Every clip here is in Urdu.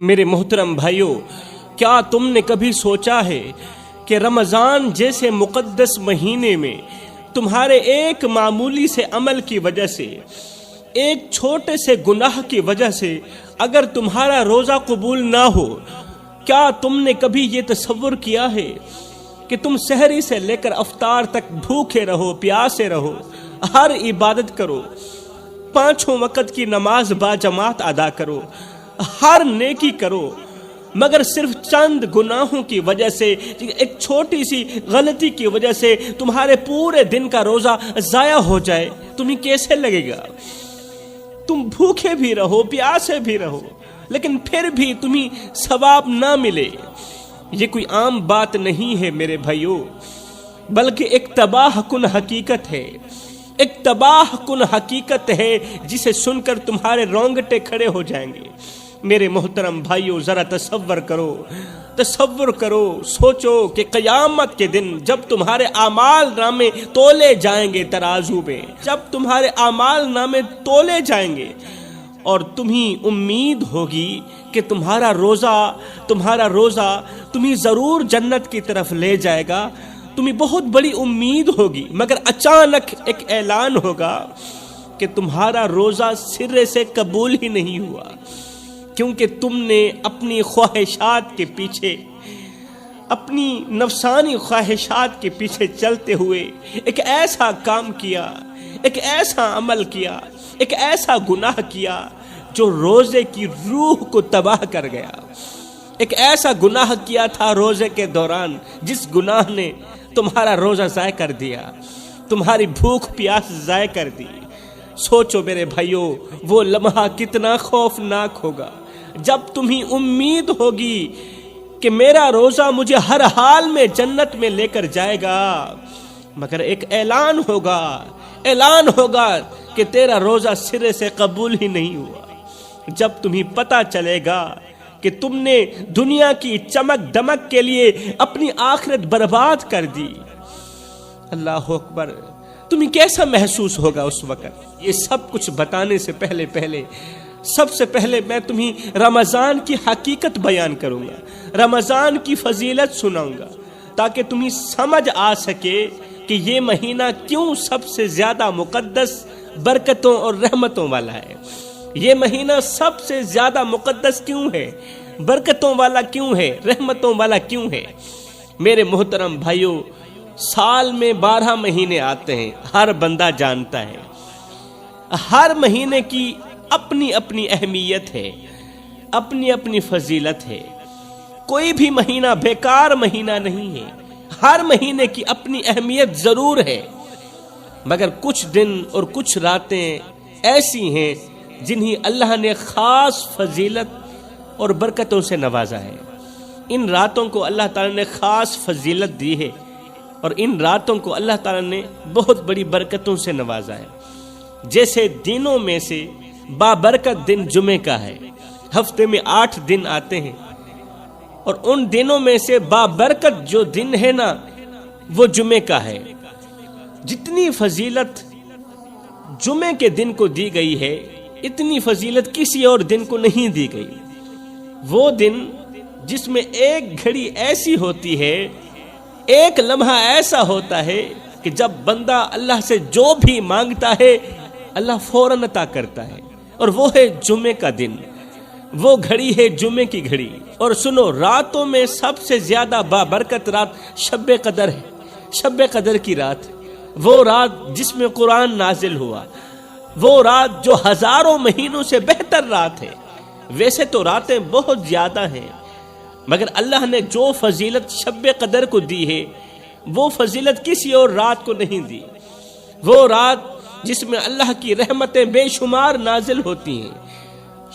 میرے محترم بھائیوں، کیا تم نے کبھی سوچا ہے کہ رمضان جیسے مقدس مہینے میں تمہارے ایک معمولی سے عمل کی وجہ سے، ایک چھوٹے سے گناہ کی وجہ سے اگر تمہارا روزہ قبول نہ ہو، کیا تم نے کبھی یہ تصور کیا ہے کہ تم سحری سے لے کر افطار تک بھوکے رہو، پیاسے رہو، ہر عبادت کرو، 5 وقت کی نماز باجماعت ادا کرو، ہر نیکی کرو، مگر صرف چند گناہوں کی وجہ سے، ایک چھوٹی سی غلطی کی وجہ سے تمہارے پورے دن کا روزہ ضائع ہو جائے؟ تمہیں کیسے لگے گا؟ تم بھوکے بھی رہو، پیاسے بھی رہو، لیکن پھر بھی تمہیں ثواب نہ ملے۔ یہ کوئی عام بات نہیں ہے میرے بھائیوں، بلکہ ایک تباہ کن حقیقت ہے، ایک تباہ کن حقیقت ہے جسے سن کر تمہارے رونگٹے کھڑے ہو جائیں گے۔ میرے محترم بھائیوں، ذرا تصور کرو، سوچو کہ قیامت کے دن جب تمہارے اعمال نامے تولے جائیں گے ترازو میں، جب تمہارے اعمال نامے تولے جائیں گے اور تمہیں امید ہوگی کہ تمہارا روزہ تمہیں ضرور جنت کی طرف لے جائے گا، تمہیں بہت بڑی امید ہوگی، مگر اچانک ایک اعلان ہوگا کہ تمہارا روزہ سرے سے قبول ہی نہیں ہوا، کیونکہ تم نے اپنی خواہشات کے پیچھے، اپنی نفسانی خواہشات کے پیچھے چلتے ہوئے ایک ایسا کام کیا، ایک ایسا عمل کیا، ایک ایسا گناہ کیا جو روزے کی روح کو تباہ کر گیا۔ ایک ایسا گناہ کیا تھا روزے کے دوران جس گناہ نے تمہارا روزہ ضائع کر دیا، تمہاری بھوک پیاس ضائع کر دی۔ سوچو میرے بھائیوں، وہ لمحہ کتنا خوفناک ہوگا جب تمہیں امید ہوگی کہ میرا روزہ مجھے ہر حال میں جنت میں لے کر جائے گا، مگر ایک اعلان ہوگا کہ تیرا روزہ سرے سے قبول ہی نہیں ہوا۔ جب تمہیں پتہ چلے گا کہ تم نے دنیا کی چمک دمک کے لیے اپنی آخرت برباد کر دی، اللہ اکبر، تمہیں کیسا محسوس ہوگا اس وقت؟ یہ سب کچھ بتانے سے پہلے سب سے پہلے میں تمہیں رمضان کی حقیقت بیان کروں گا، رمضان کی فضیلت سناؤں گا، تاکہ تمہیں سمجھ آ سکے کہ یہ مہینہ کیوں سب سے زیادہ مقدس، برکتوں اور رحمتوں والا ہے۔ یہ مہینہ سب سے زیادہ مقدس کیوں ہے، برکتوں والا کیوں ہے، رحمتوں والا کیوں ہے؟ میرے محترم بھائیوں، سال میں 12 مہینے آتے ہیں، ہر بندہ جانتا ہے، ہر مہینے کی اپنی اپنی اہمیت ہے، اپنی اپنی فضیلت ہے۔ کوئی بھی مہینہ بیکار مہینہ نہیں ہے، ہر مہینے کی اپنی اہمیت ضرور ہے، مگر کچھ دن اور کچھ راتیں ایسی ہیں جنہیں اللہ نے خاص فضیلت اور برکتوں سے نوازا ہے۔ ان راتوں کو اللہ تعالیٰ نے خاص فضیلت دی ہے اور ان راتوں کو اللہ تعالیٰ نے بہت بڑی برکتوں سے نوازا ہے۔ جیسے دنوں میں سے بابرکت دن جمعے کا ہے، ہفتے میں 8 دن آتے ہیں، اور ان دنوں میں سے بابرکت جو دن ہے نا، وہ جمعے کا ہے۔ جتنی فضیلت جمعے کے دن کو دی گئی ہے، اتنی فضیلت کسی اور دن کو نہیں دی گئی۔ وہ دن جس میں ایک گھڑی ایسی ہوتی ہے، ایک لمحہ ایسا ہوتا ہے کہ جب بندہ اللہ سے جو بھی مانگتا ہے اللہ فوراً عطا کرتا ہے، اور وہ ہے جمعے کا دن، وہ گھڑی ہے جمعے کی گھڑی۔ اور سنو، راتوں میں سب سے زیادہ بابرکت رات شب قدر ہے، شب قدر کی رات، وہ رات جس میں قرآن نازل ہوا، وہ رات جو ہزاروں مہینوں سے بہتر رات ہے۔ ویسے تو راتیں بہت زیادہ ہیں، مگر اللہ نے جو فضیلت شب قدر کو دی ہے، وہ فضیلت کسی اور رات کو نہیں دی۔ وہ رات جس میں اللہ کی رحمتیں بے شمار نازل ہوتی ہیں۔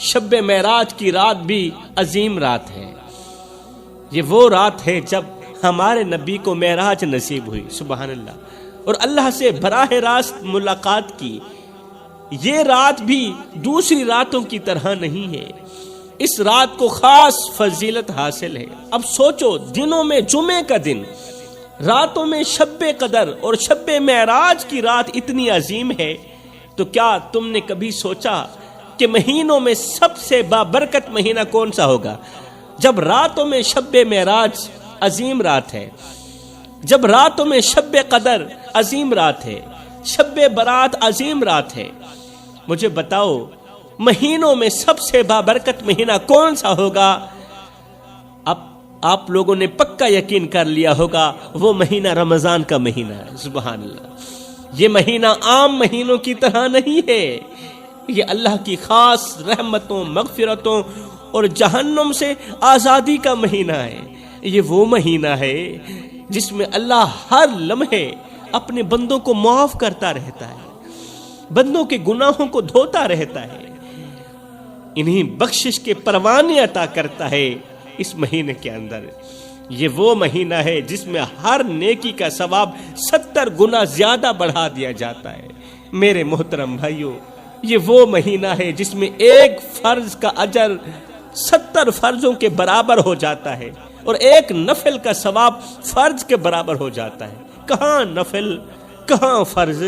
شب معراج کی رات بھی عظیم رات ہے۔ یہ وہ رات ہے جب ہمارے نبی کو معراج نصیب ہوئی، سبحان اللہ، اور اللہ سے براہ راست ملاقات کی۔ یہ رات بھی دوسری راتوں کی طرح نہیں ہے، اس رات کو خاص فضیلت حاصل ہے۔ اب سوچو، دنوں میں جمعے کا دن، راتوں میں شب قدر اور شب معراج کی رات اتنی عظیم ہے، تو کیا تم نے کبھی سوچا کہ مہینوں میں سب سے بابرکت مہینہ کون سا ہوگا؟ جب راتوں میں شب معراج عظیم رات ہے، جب راتوں میں شب قدر عظیم رات ہے، شب برات عظیم رات ہے، مجھے بتاؤ مہینوں میں سب سے بابرکت مہینہ کون سا ہوگا؟ اب آپ لوگوں نے پکا یقین کر لیا ہوگا وہ مہینہ رمضان کا مہینہ ہے۔ سبحان اللہ، یہ مہینہ عام مہینوں کی طرح نہیں ہے، یہ اللہ کی خاص رحمتوں، مغفرتوں اور جہنم سے آزادی کا مہینہ ہے۔ یہ وہ مہینہ ہے جس میں اللہ ہر لمحے اپنے بندوں کو معاف کرتا رہتا ہے، بندوں کے گناہوں کو دھوتا رہتا ہے، انہیں بخشش کے پروانے عطا کرتا ہے اس مہینے کے اندر۔ یہ وہ مہینہ ہے جس میں ہر نیکی کا ثواب 70 گنا زیادہ بڑھا دیا جاتا ہے۔ میرے محترم بھائیوں، یہ وہ مہینہ ہے جس میں ایک فرض کا اجر 70 فرضوں کے برابر ہو جاتا ہے اور ایک نفل کا ثواب فرض کے برابر ہو جاتا ہے۔ کہاں نفل، کہاں فرض،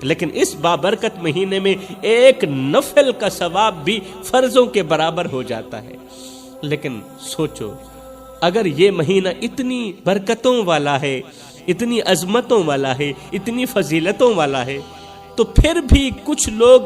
لیکن اس بابرکت مہینے میں ایک نفل کا ثواب بھی فرضوں کے برابر ہو جاتا ہے۔ لیکن سوچو، اگر یہ مہینہ اتنی برکتوں والا ہے، اتنی عظمتوں والا ہے، اتنی فضیلتوں والا ہے، تو پھر بھی کچھ لوگ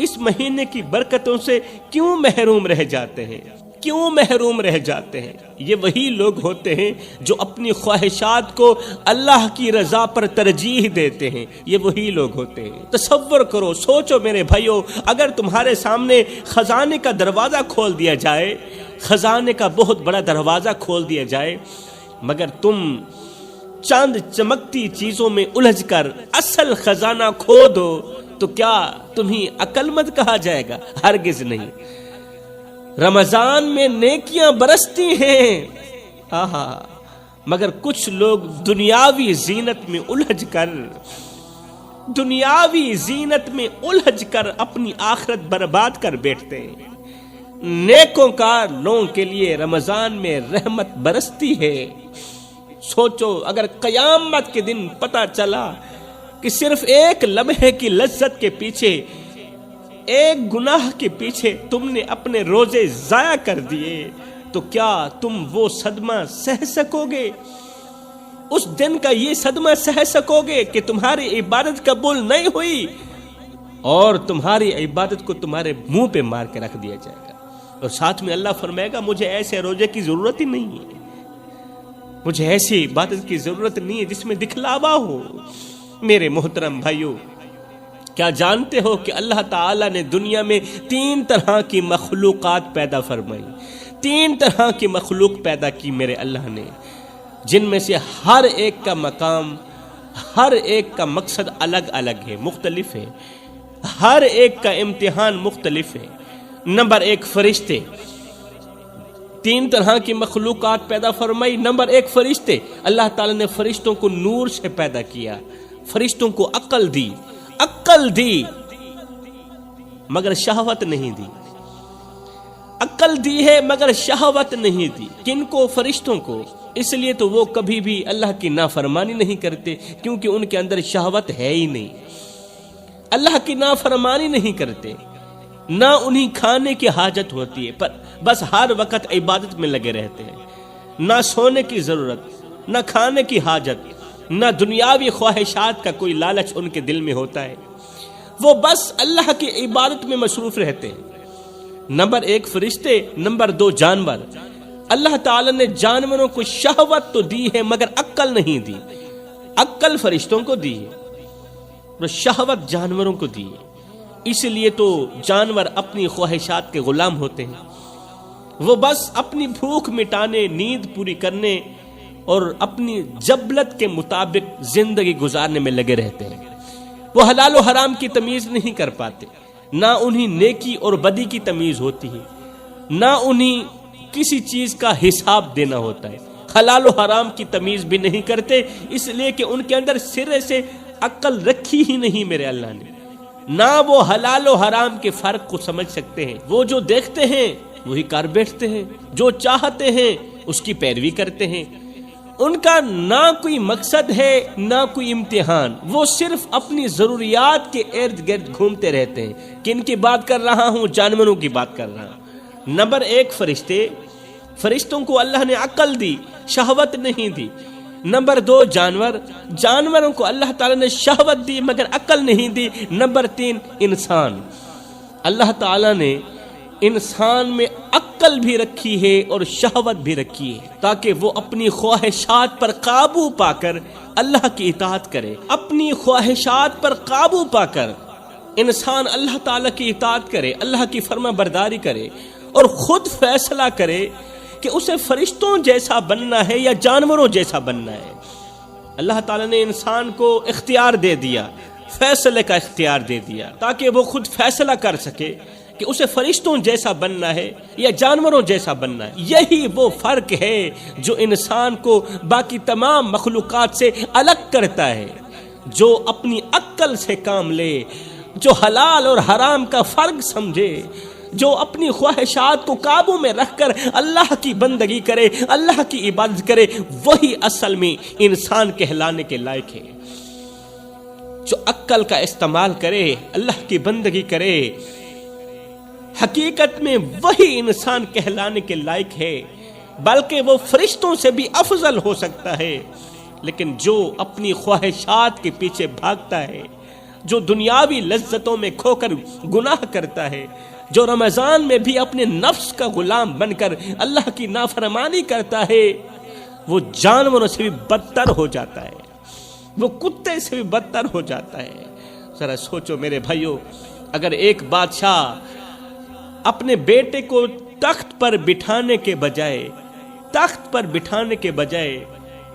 اس مہینے کی برکتوں سے کیوں محروم رہ جاتے ہیں؟ کیوں محروم رہ جاتے ہیں؟ یہ وہی لوگ ہوتے ہیں جو اپنی خواہشات کو اللہ کی رضا پر ترجیح دیتے ہیں، یہ وہی لوگ ہوتے ہیں۔ تصور کرو، سوچو میرے بھائیو، اگر تمہارے سامنے خزانے کا دروازہ کھول دیا جائے، خزانے کا بہت بڑا دروازہ کھول دیا جائے، مگر تم چاند چمکتی چیزوں میں الجھ کر اصل خزانہ کھو دو، تو کیا تمہیں عقل مند کہا جائے گا؟ ہرگز نہیں۔ رمضان میں نیکیاں برستی ہیں، آہا، مگر کچھ لوگ دنیاوی زینت میں الجھ کر اپنی آخرت برباد کر بیٹھتے ہیں۔ نیکوں کاروں کے لیے رمضان میں رحمت برستی ہے۔ سوچو، اگر قیامت کے دن پتہ چلا کہ صرف ایک لمحے کی لذت کے پیچھے، ایک گناہ کے پیچھے تم نے اپنے روزے ضائع کر دیے، تو کیا تم وہ صدمہ سہ سکو گے؟ اس دن کا یہ صدمہ سہ سکو گے کہ تمہاری عبادت قبول نہیں ہوئی اور تمہاری عبادت کو تمہارے منہ پہ مار کے رکھ دیا جائے گا، اور ساتھ میں اللہ فرمائے گا مجھے ایسے روزے کی ضرورت ہی نہیں ہے، مجھے ایسی عبادت کی ضرورت نہیں ہے جس میں دکھلاوا ہو۔ میرے محترم بھائیو، کیا جانتے ہو کہ اللہ تعالیٰ نے دنیا میں 3 طرح کی مخلوقات پیدا فرمائی، 3 طرح کی مخلوق پیدا کی میرے اللہ نے، جن میں سے ہر ایک کا مقام، ہر ایک کا مقصد الگ الگ ہے، مختلف ہے، ہر ایک کا امتحان مختلف ہے۔ نمبر 1 فرشتے، 3 طرح کی مخلوقات پیدا فرمائی۔ نمبر 1 فرشتے، اللہ تعالیٰ نے فرشتوں کو نور سے پیدا کیا، فرشتوں کو عقل دی مگر شہوت نہیں دی، عقل دی ہے مگر شہوت نہیں دی۔ کن کو؟ فرشتوں کو۔ اس لیے تو وہ کبھی بھی اللہ کی نافرمانی نہیں کرتے، کیونکہ ان کے اندر شہوت ہے ہی نہیں، اللہ کی نافرمانی نہیں کرتے، نہ انہیں کھانے کی حاجت ہوتی ہے، پر بس ہر وقت عبادت میں لگے رہتے ہیں، نہ سونے کی ضرورت، نہ کھانے کی حاجت، نہ دنیاوی خواہشات کا کوئی لالچ ان کے دل میں ہوتا ہے، وہ بس اللہ کی عبادت میں مصروف رہتے ہیں۔ نمبر 1 فرشتے، نمبر 2 جانور۔ اللہ تعالیٰ نے جانوروں کو شہوت تو دی ہے مگر عقل نہیں دی، عقل فرشتوں کو دی ہے اور شہوت جانوروں کو دی ہے۔ اس لیے تو جانور اپنی خواہشات کے غلام ہوتے ہیں، وہ بس اپنی بھوک مٹانے، نیند پوری کرنے اور اپنی جبلت کے مطابق زندگی گزارنے میں لگے رہتے ہیں۔ وہ حلال و حرام کی تمیز نہیں کر پاتے، نہ انہیں نیکی اور بدی کی تمیز ہوتی ہے، نہ انہیں کسی چیز کا حساب دینا ہوتا ہے، حلال و حرام کی تمیز بھی نہیں کرتے، اس لیے کہ ان کے اندر سرے سے عقل رکھی ہی نہیں میرے اللہ نے، نہ وہ حلال و حرام کے فرق کو سمجھ سکتے ہیں۔ وہ جو دیکھتے ہیں وہی کر بیٹھتے ہیں، جو چاہتے ہیں اس کی پیروی کرتے ہیں، ان کا نہ کوئی مقصد ہے نہ کوئی امتحان، وہ صرف اپنی ضروریات کے ارد گرد گھومتے رہتے ہیں۔ کن کی بات کر رہا ہوں؟ جانوروں کی بات کر رہا ہوں۔ نمبر ایک فرشتوں کو اللہ نے عقل دی، شہوت نہیں دی۔ نمبر دو جانوروں کو اللہ تعالیٰ نے شہوت دی مگر عقل نہیں دی۔ نمبر تین انسان، اللہ تعالیٰ نے انسان میں عقل بھی رکھی ہے اور شہوت بھی رکھی ہے تاکہ وہ اپنی خواہشات پر قابو پا کر اللہ کی اطاعت کرے۔ اپنی خواہشات پر قابو پا کر انسان اللہ تعالیٰ کی اطاعت کرے، اللہ کی فرما برداری کرے اور خود فیصلہ کرے کہ اسے فرشتوں جیسا بننا ہے یا جانوروں جیسا بننا ہے۔ اللہ تعالیٰ نے انسان کو اختیار دے دیا، فیصلے کا اختیار دے دیا تاکہ وہ خود فیصلہ کر سکے کہ اسے فرشتوں جیسا بننا ہے یا جانوروں جیسا بننا ہے۔ یہی وہ فرق ہے جو انسان کو باقی تمام مخلوقات سے الگ کرتا ہے۔ جو اپنی عقل سے کام لے، جو حلال اور حرام کا فرق سمجھے، جو اپنی خواہشات کو قابو میں رکھ کر اللہ کی بندگی کرے، اللہ کی عبادت کرے، وہی اصل میں انسان کہلانے کے لائق ہے۔ جو عقل کا استعمال کرے، اللہ کی بندگی کرے، حقیقت میں وہی انسان کہلانے کے لائق ہے، بلکہ وہ فرشتوں سے بھی افضل ہو سکتا ہے۔ لیکن جو اپنی خواہشات کے پیچھے بھاگتا ہے، جو دنیاوی لذتوں میں کھو کر گناہ کرتا ہے، جو رمضان میں بھی اپنے نفس کا غلام بن کر اللہ کی نافرمانی کرتا ہے، وہ جانوروں سے بھی بدتر ہو جاتا ہے، وہ کتے سے بھی بدتر ہو جاتا ہے۔ ذرا سوچو میرے بھائیو، اگر ایک بادشاہ اپنے بیٹے کو تخت پر بٹھانے کے بجائے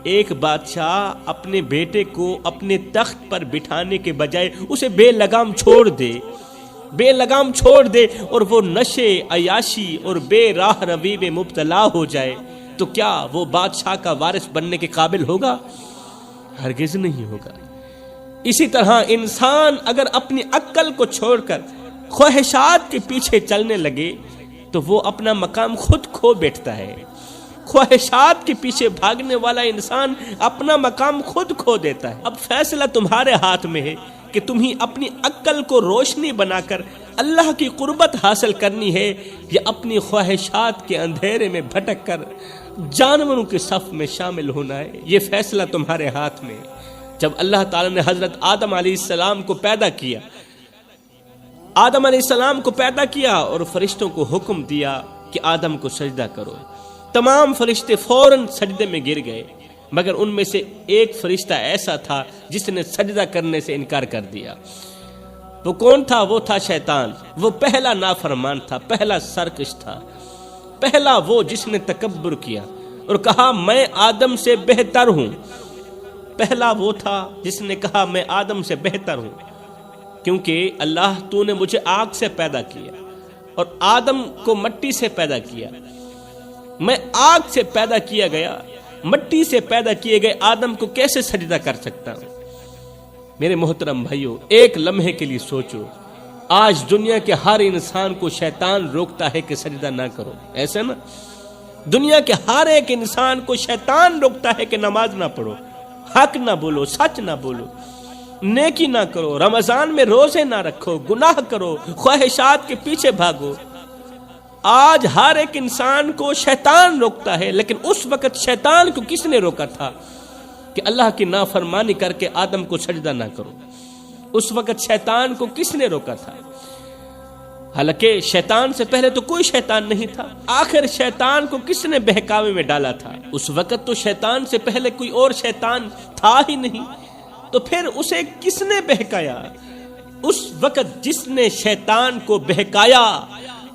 ایک بادشاہ اپنے بیٹے کو اپنے تخت پر بٹھانے کے بجائے اسے بے لگام چھوڑ دے اور وہ نشے، عیاشی اور بے راہ روی میں مبتلا ہو جائے، تو کیا وہ بادشاہ کا وارث بننے کے قابل ہوگا؟ ہرگز نہیں ہوگا۔ اسی طرح انسان اگر اپنی عقل کو چھوڑ کر خواہشات کے پیچھے چلنے لگے تو وہ اپنا مقام خود کھو بیٹھتا ہے۔ خواہشات کے پیچھے بھاگنے والا انسان اپنا مقام خود کھو دیتا ہے۔ اب فیصلہ تمہارے ہاتھ میں ہے کہ تمہیں اپنی عقل کو روشنی بنا کر اللہ کی قربت حاصل کرنی ہے یا اپنی خواہشات کے اندھیرے میں بھٹک کر جانوروں کے صف میں شامل ہونا ہے۔ یہ فیصلہ تمہارے ہاتھ میں ہے۔ جب اللہ تعالیٰ نے حضرت آدم علیہ السلام کو پیدا کیا اور فرشتوں کو حکم دیا کہ آدم کو سجدہ کرو، تمام فرشتے فوراً سجدے میں گر گئے، مگر ان میں سے ایک فرشتہ ایسا تھا جس نے سجدہ کرنے سے انکار کر دیا۔ وہ کون تھا؟ وہ تھا شیطان۔ وہ پہلا نافرمان تھا، پہلا سرکش تھا، پہلا وہ جس نے تکبر کیا اور کہا میں آدم سے بہتر ہوں۔ پہلا وہ تھا جس نے کہا میں آدم سے بہتر ہوں، کیونکہ اللہ تو نے مجھے آگ سے پیدا کیا اور آدم کو مٹی سے پیدا کیا، میں آگ سے پیدا کیا گیا، مٹی سے پیدا کیے گئے آدم کو کیسے سجدہ کر سکتا ہوں؟ میرے محترم بھائیو، ایک لمحے کے لیے سوچو، آج دنیا کے ہر انسان کو شیطان روکتا ہے کہ سجدہ نہ کرو، ایسا نا؟ دنیا کے ہر ایک انسان کو شیطان روکتا ہے کہ نماز نہ پڑھو، حق نہ بولو، سچ نہ بولو، نیکی نہ کرو، رمضان میں روزے نہ رکھو، گناہ کرو، خواہشات کے پیچھے بھاگو۔ آج ہر ایک انسان کو شیطان روکتا ہے، لیکن اس وقت شیطان کو کس نے روکا تھا کہ اللہ کی نافرمانی کر کے آدم کو سجدہ نہ کرو؟ اس وقت شیطان کو کس نے روکا تھا؟ حالانکہ شیطان سے پہلے تو کوئی شیطان نہیں تھا، آخر شیطان کو کس نے بہکاوے میں ڈالا تھا؟ اس وقت تو شیطان سے پہلے کوئی اور شیطان تھا ہی نہیں، تو پھر اسے کس نے بہکایا؟ اس وقت جس نے شیطان کو بہکایا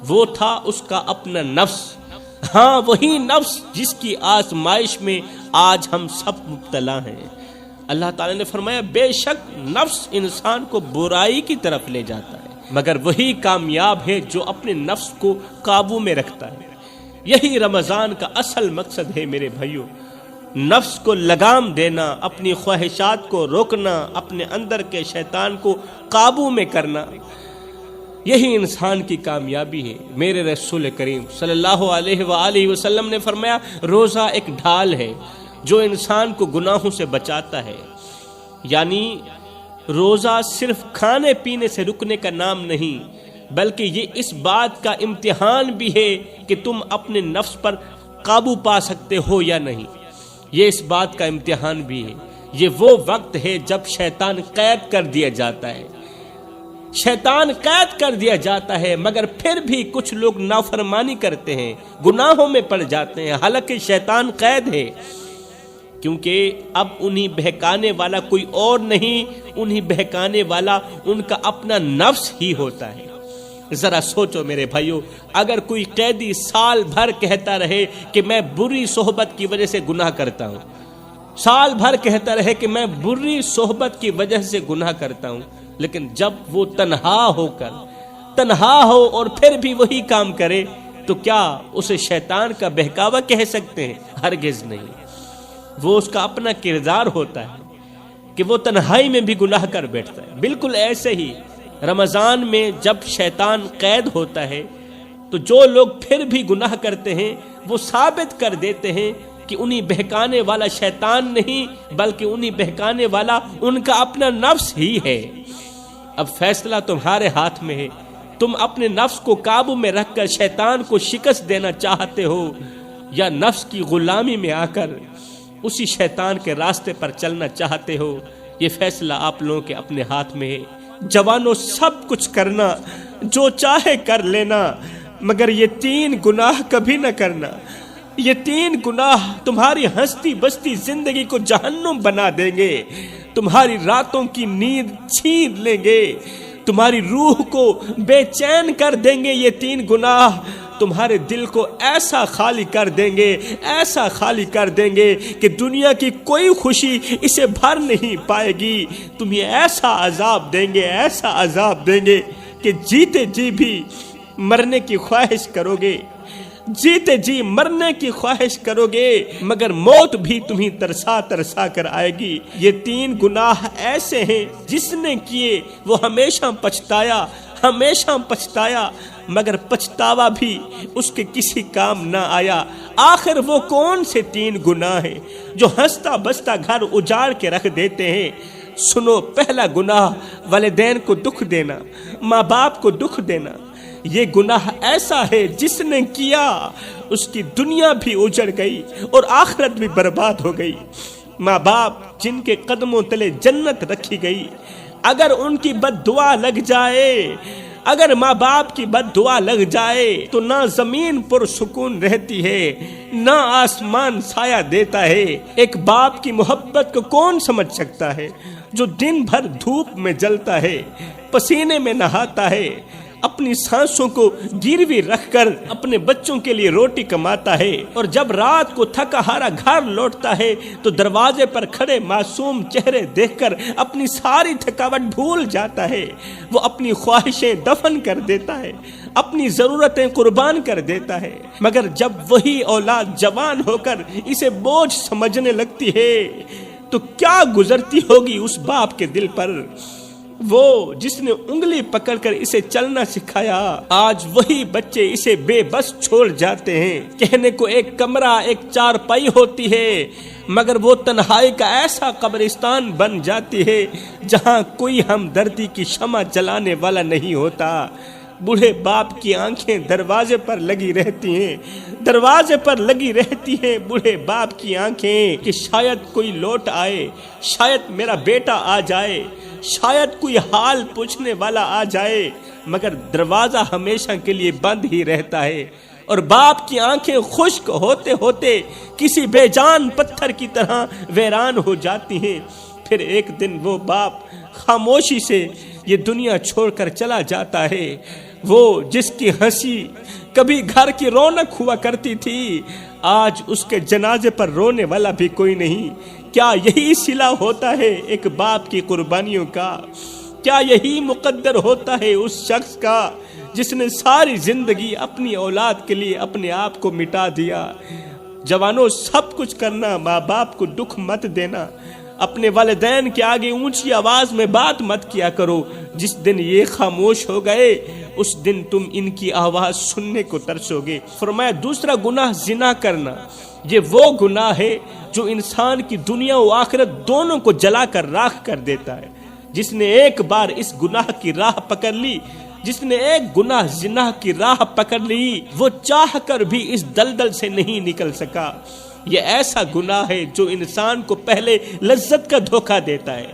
وہ تھا اس کا اپنا نفس، ہاں وہی نفس جس کی آزمائش میں آج ہم سب مبتلا ہیں۔ اللہ تعالیٰ نے فرمایا بے شک نفس انسان کو برائی کی طرف لے جاتا ہے، مگر وہی کامیاب ہے جو اپنے نفس کو قابو میں رکھتا ہے۔ یہی رمضان کا اصل مقصد ہے میرے بھائیوں، نفس کو لگام دینا، اپنی خواہشات کو روکنا، اپنے اندر کے شیطان کو قابو میں کرنا، یہی انسان کی کامیابی ہے۔ میرے رسول کریم صلی اللہ علیہ وآلہ وسلم نے فرمایا روزہ ایک ڈھال ہے، جو انسان کو گناہوں سے بچاتا ہے. یعنی روزہ صرف کھانے پینے سے رکنے کا نام نہیں، بلکہ یہ اس بات کا امتحان بھی ہے کہ تم اپنے نفس پر قابو پا سکتے ہو یا نہیں. یہ اس بات کا امتحان بھی ہے. یہ وہ وقت ہے جب شیطان قید کر دیا جاتا ہے. شیطان قید کر دیا جاتا ہے، مگر پھر بھی کچھ لوگ نافرمانی کرتے ہیں، گناہوں میں پڑ جاتے ہیں، حالانکہ شیطان قید ہے. کیونکہ اب انہیں بہکانے والا کوئی اور نہیں، انہیں بہکانے والا ان کا اپنا نفس ہی ہوتا ہے. ذرا سوچو میرے بھائیو، اگر کوئی قیدی سال بھر کہتا رہے کہ میں بری صحبت کی وجہ سے گناہ کرتا ہوں، سال بھر کہتا رہے کہ میں بری صحبت کی وجہ سے گناہ کرتا ہوں، لیکن جب وہ تنہا ہو اور پھر بھی وہی کام کرے، تو کیا اسے شیطان کا بہکاوا کہہ سکتے ہیں؟ ہرگز نہیں. وہ اس کا اپنا کردار ہوتا ہے کہ وہ تنہائی میں بھی گناہ کر بیٹھتا ہے. بالکل ایسے ہی رمضان میں جب شیطان قید ہوتا ہے تو جو لوگ پھر بھی گناہ کرتے ہیں وہ ثابت کر دیتے ہیں کہ انہیں بہکانے والا شیطان نہیں، بلکہ انہیں بہکانے والا ان کا اپنا نفس ہی ہے. اب فیصلہ تمہارے ہاتھ میں ہے. تم اپنے نفس کو قابو میں رکھ کر شیطان کو شکست دینا چاہتے ہو، یا نفس کی غلامی میں آ کر اسی شیطان کے راستے پر چلنا چاہتے ہو. یہ فیصلہ آپ لوگوں کے اپنے ہاتھ میں ہے. جوانوں، سب کچھ کرنا، جو چاہے کر لینا، مگر یہ 3 گناہ کبھی نہ کرنا. یہ 3 گناہ تمہاری ہستی بستی زندگی کو جہنم بنا دیں گے، تمہاری راتوں کی نیند چھین لیں گے، تمہاری روح کو بے چین کر دیں گے. یہ 3 گناہ تمہارے دل کو ایسا خالی کر دیں گے، ایسا خالی کر دیں گے کہ دنیا کی کوئی خوشی اسے بھر نہیں پائے گی. تمہیں ایسا عذاب دیں گے، ایسا عذاب دیں گے کہ جیتے جی بھی مرنے کی خواہش کرو گے، جیتے جی مرنے کی خواہش کرو گے، مگر موت بھی تمہیں ترسا ترسا کر آئے گی. یہ 3 گناہ ایسے ہیں جس نے کیے وہ ہمیشہ پچھتایا، مگر پچھتاوا بھی اس کے کسی کام نہ آیا. آخر وہ کون سے 3 گناہ ہیں جو ہنستا بستا گھر اجاڑ کے رکھ دیتے ہیں؟ سنو، پہلا گناہ والدین کو دکھ دینا، ماں باپ کو دکھ دینا. یہ گناہ ایسا ہے جس نے کیا اس کی دنیا بھی اجڑ گئی اور آخرت بھی برباد ہو گئی. ماں باپ جن کے قدموں تلے جنت رکھی گئی، اگر ان کی بد دعا لگ جائے، اگر ماں باپ کی بد دعا لگ جائے تو نہ زمین پر سکون رہتی ہے، نہ آسمان سایہ دیتا ہے. ایک باپ کی محبت کو کون سمجھ سکتا ہے جو دن بھر دھوپ میں جلتا ہے، پسینے میں نہاتا ہے، اپنی سانسوں کو گروی رکھ کر اپنے بچوں کے لیے روٹی کماتا ہے، اور جب رات کو تھکا ہارا گھر لوٹتا ہے تو دروازے پر کھڑے معصوم چہرے دیکھ کر اپنی ساری تھکاوٹ بھول جاتا ہے. وہ اپنی خواہشیں دفن کر دیتا ہے، اپنی ضرورتیں قربان کر دیتا ہے. مگر جب وہی اولاد جوان ہو کر اسے بوجھ سمجھنے لگتی ہے تو کیا گزرتی ہوگی اس باپ کے دل پر. وہ جس نے انگلی پکڑ کر اسے چلنا سکھایا، آج وہی بچے اسے بے بس چھوڑ جاتے ہیں. کہنے کو ایک کمرہ، ایک چارپائی ہوتی ہے، مگر وہ تنہائی کا ایسا قبرستان بن جاتی ہے جہاں کوئی ہمدردی کی شمع جلانے والا نہیں ہوتا. بوڑھے باپ کی آنکھیں دروازے پر لگی رہتی ہیں، دروازے پر لگی رہتی ہیں بوڑھے باپ کی آنکھیں کہ شاید کوئی لوٹ آئے، شاید میرا بیٹا آ جائے، شاید کوئی حال پوچھنے والا آ جائے. مگر دروازہ ہمیشہ کے لیے بند ہی رہتا ہے، اور باپ کی آنکھیں خشک ہوتے ہوتے کسی بے جان پتھر کی طرح ویران ہو جاتی ہیں. پھر ایک دن وہ باپ خاموشی سے یہ دنیا چھوڑ کر چلا جاتا ہے. وہ جس کی ہنسی کبھی گھر کی رونق ہوا کرتی تھی، آج اس کے جنازے پر رونے والا بھی کوئی نہیں. کیا یہی صلہ ہوتا ہے ایک باپ کی قربانیوں کا؟ کیا یہی مقدر ہوتا ہے اس شخص کا جس نے ساری زندگی اپنی اولاد کے لیے اپنے آپ کو مٹا دیا؟ جوانوں، سب کچھ کرنا، ماں باپ کو دکھ مت دینا، اپنے والدین کے آگے اونچی آواز میں بات مت کیا کرو. جس دن یہ خاموش ہو گئے اس دن تم ان کی آواز سننے کو ترسو گے. فرمایا دوسرا گناہ زنا کرنا. یہ وہ گناہ ہے جو انسان کی دنیا و آخرت دونوں کو جلا کر راکھ کر دیتا ہے۔ جس نے ایک بار اس گناہ کی راہ پکڑ لی، جس نے ایک گناہ زنا کی راہ پکڑ لی، وہ چاہ کر بھی اس دلدل سے نہیں نکل سکا۔ یہ ایسا گناہ ہے جو انسان کو پہلے لذت کا دھوکہ دیتا ہے،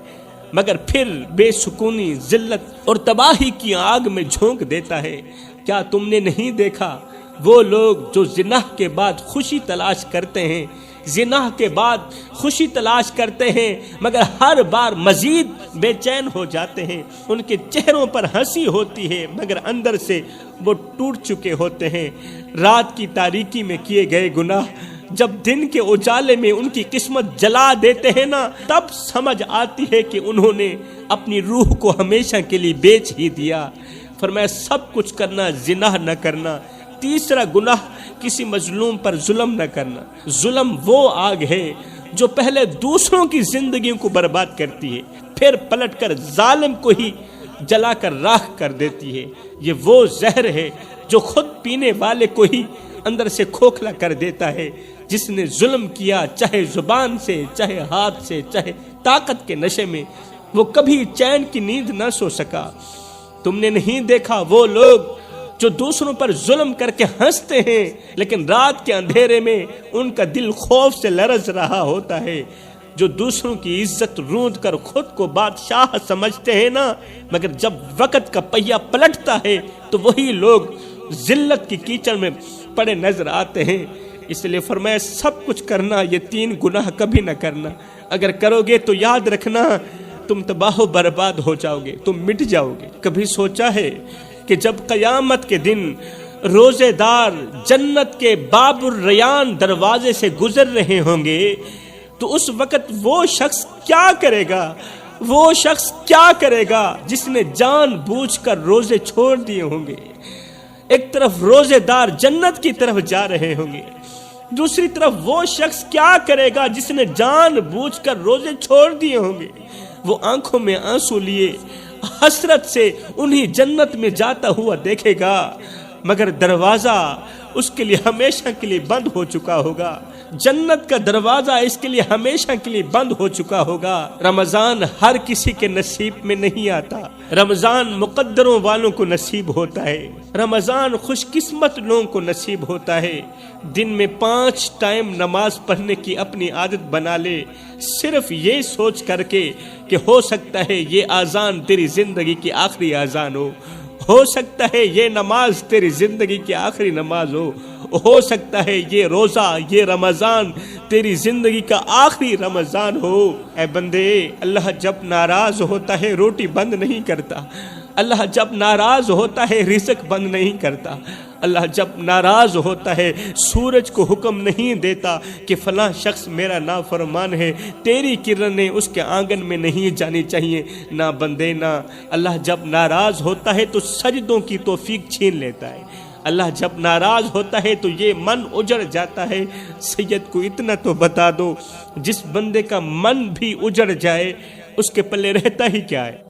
مگر پھر بے سکونی، ذلت اور تباہی کی آگ میں جھونک دیتا ہے۔ کیا تم نے نہیں دیکھا وہ لوگ جو زنا کے بعد خوشی تلاش کرتے ہیں، زنا کے بعد خوشی تلاش کرتے ہیں، مگر ہر بار مزید بے چین ہو جاتے ہیں۔ ان کے چہروں پر ہنسی ہوتی ہے، مگر اندر سے وہ ٹوٹ چکے ہوتے ہیں۔ رات کی تاریکی میں کیے گئے گناہ جب دن کے اجالے میں ان کی قسمت جلا دیتے ہیں نا، تب سمجھ آتی ہے کہ انہوں نے اپنی روح کو ہمیشہ کے لیے بیچ ہی دیا۔ فرمایا سب کچھ کرنا، زنا نہ کرنا۔ تیسرا گناہ کسی مظلوم پر ظلم نہ کرنا۔ ظلم وہ آگ ہے جو پہلے دوسروں کی زندگیوں کو برباد کرتی ہے، پھر پلٹ کر ظالم کو ہی جلا کر راکھ کر دیتی ہے۔ یہ وہ زہر ہے جو خود پینے والے کو ہی اندر سے کھوکھلا کر دیتا ہے۔ جس نے ظلم کیا، چاہے زبان سے، چاہے ہاتھ سے، چاہے طاقت کے نشے میں، وہ کبھی چین کی نیند نہ سو سکا۔ تم نے نہیں دیکھا وہ لوگ جو دوسروں پر ظلم کر کے ہنستے ہیں، لیکن رات کے اندھیرے میں ان کا دل خوف سے لرز رہا ہوتا ہے، جو دوسروں کی عزت روند کر خود کو بادشاہ سمجھتے ہیں نا، مگر جب وقت کا پہیہ پلٹتا ہے تو وہی لوگ ذلت کی کیچڑ میں پڑے نظر آتے ہیں۔ اس لیے فرمایا سب کچھ کرنا، یہ تین گناہ کبھی نہ کرنا۔ اگر کرو گے تو یاد رکھنا تم تباہ و برباد ہو جاؤ گے، تم مٹ جاؤ گے۔ کبھی سوچا ہے کہ جب قیامت کے دن روزے دار جنت کے باب الریان دروازے سے گزر رہے ہوں گے تو اس وقت وہ شخص کیا کرے گا؟ وہ شخص کیا کرے گا جس نے جان بوجھ کر روزے چھوڑ دیے ہوں گے؟ ایک طرف روزے دار جنت کی طرف جا رہے ہوں گے، دوسری طرف وہ شخص کیا کرے گا جس نے جان بوجھ کر روزے چھوڑ دیے ہوں گے؟ وہ آنکھوں میں آنسو لیے حسرت سے انہی جنت میں جاتا ہوا دیکھے گا، مگر دروازہ اس کے لیے ہمیشہ کے لیے بند ہو چکا ہوگا۔ جنت کا دروازہ اس کے لیے ہمیشہ کے لیے بند ہو چکا ہوگا۔ رمضان ہر کسی کے نصیب میں نہیں آتا، رمضان مقدروں والوں کو نصیب ہوتا ہے، رمضان خوش قسمت لوگوں کو نصیب ہوتا ہے۔ دن میں 5 ٹائم نماز پڑھنے کی اپنی عادت بنا لے، صرف یہ سوچ کر کے کہ ہو سکتا ہے یہ اذان تیری زندگی کی آخری اذان ہو سکتا ہے یہ نماز تیری زندگی کی آخری نماز ہو سکتا ہے یہ روزہ، یہ رمضان تیری زندگی کا آخری رمضان ہو۔ اے بندے، اللہ جب ناراض ہوتا ہے روٹی بند نہیں کرتا، اللہ جب ناراض ہوتا ہے رزق بند نہیں کرتا، اللہ جب ناراض ہوتا ہے سورج کو حکم نہیں دیتا کہ فلاں شخص میرا نافرمان ہے، تیری کرنیں اس کے آنگن میں نہیں جانی چاہیے۔ نہ بندے نہ، اللہ جب ناراض ہوتا ہے تو سجدوں کی توفیق چھین لیتا ہے، اللہ جب ناراض ہوتا ہے تو یہ من اجڑ جاتا ہے۔ سید کو اتنا تو بتا دو، جس بندے کا من بھی اجڑ جائے اس کے پلے رہتا ہی کیا ہے؟